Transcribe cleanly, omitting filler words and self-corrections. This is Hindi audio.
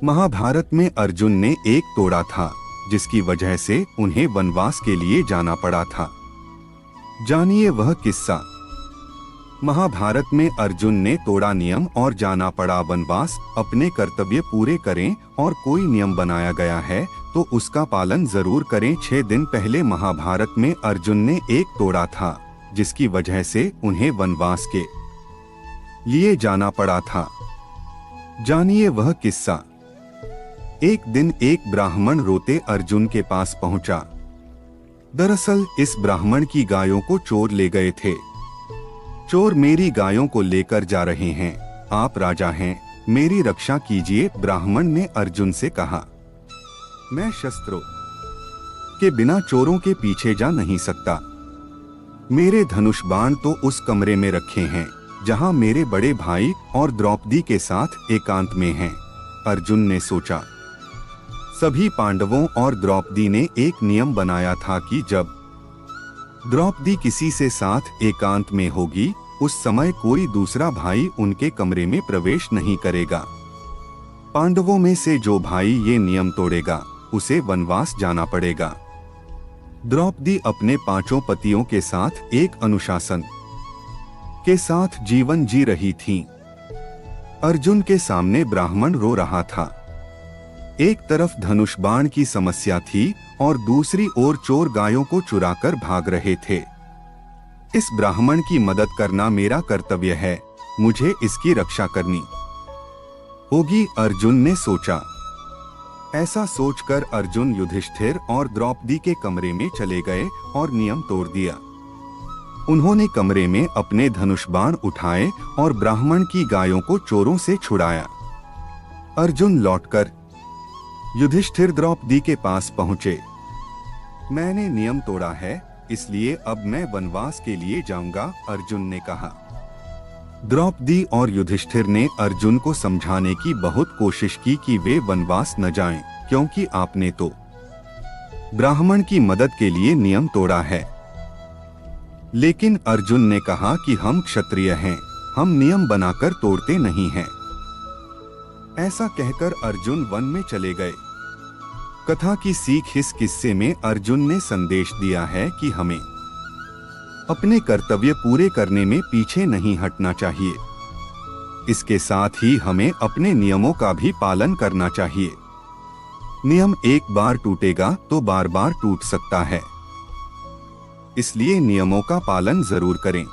महाभारत में अर्जुन ने एक तोड़ा था, जिसकी वजह से उन्हें वनवास के लिए जाना पड़ा था। जानिए वह किस्सा। महाभारत में अर्जुन ने तोड़ा नियम और जाना पड़ा वनवास। अपने कर्तव्य पूरे करें और कोई नियम बनाया गया है तो उसका पालन जरूर करें। 6 दिन पहले महाभारत में अर्जुन ने एक तोड़ा था, जिसकी वजह से उन्हें वनवास के लिए जाना पड़ा था। जानिए वह किस्सा। एक दिन एक ब्राह्मण रोते अर्जुन के पास पहुंचा। दरअसल इस ब्राह्मण की गायों को चोर ले गए थे। चोर मेरी गायों को लेकर जा रहे हैं, आप राजा हैं, मेरी रक्षा कीजिए। ब्राह्मण ने अर्जुन से कहा, मैं शस्त्रों के बिना चोरों के पीछे जा नहीं सकता। मेरे धनुष बाण तो उस कमरे में रखे हैं जहां मेरे बड़े भाई और द्रौपदी के साथ एकांत में हैं। अर्जुन ने सोचा, सभी पांडवों और द्रौपदी ने एक नियम बनाया था कि जब द्रौपदी किसी से साथ एकांत में होगी, उस समय कोई दूसरा भाई उनके कमरे में प्रवेश नहीं करेगा। पांडवों में से जो भाई ये नियम तोड़ेगा, उसे वनवास जाना पड़ेगा। द्रौपदी अपने 5 पतियों के साथ एक अनुशासन के साथ जीवन जी रही थी। अर्जुन के सामने ब्राह्मण रो रहा था। एक तरफ धनुष बाण की समस्या थी और दूसरी ओर चोर गायों को चुराकर भाग रहे थे। इस ब्राह्मण की मदद करना मेरा कर्तव्य है, मुझे इसकी रक्षा करनी होगी, अर्जुन ने सोचा। ऐसा सोचकर अर्जुन युधिष्ठिर और द्रौपदी के कमरे में चले गए और नियम तोड़ दिया। उन्होंने कमरे में अपने धनुष बाण उठाए और ब्राह्मण की गायों को चोरों से छुड़ाया। अर्जुन लौटकर युधिष्ठिर द्रौपदी के पास पहुंचे। मैंने नियम तोड़ा है, इसलिए अब मैं वनवास के लिए जाऊंगा, अर्जुन ने कहा। द्रौपदी और युधिष्ठिर ने अर्जुन को समझाने की बहुत कोशिश की कि वे वनवास न जाएं, क्योंकि आपने तो ब्राह्मण की मदद के लिए नियम तोड़ा है। लेकिन अर्जुन ने कहा कि हम क्षत्रिय हैं, हम नियम बनाकर तोड़ते नहीं हैं। ऐसा कहकर अर्जुन वन में चले गए। कथा की सीख इस किस्से में अर्जुन ने संदेश दिया है कि हमें अपने कर्तव्य पूरे करने में पीछे नहीं हटना चाहिए। इसके साथ ही हमें अपने नियमों का भी पालन करना चाहिए। नियम एक बार टूटेगा तो बार बार टूट सकता है, इसलिए नियमों का पालन जरूर करें।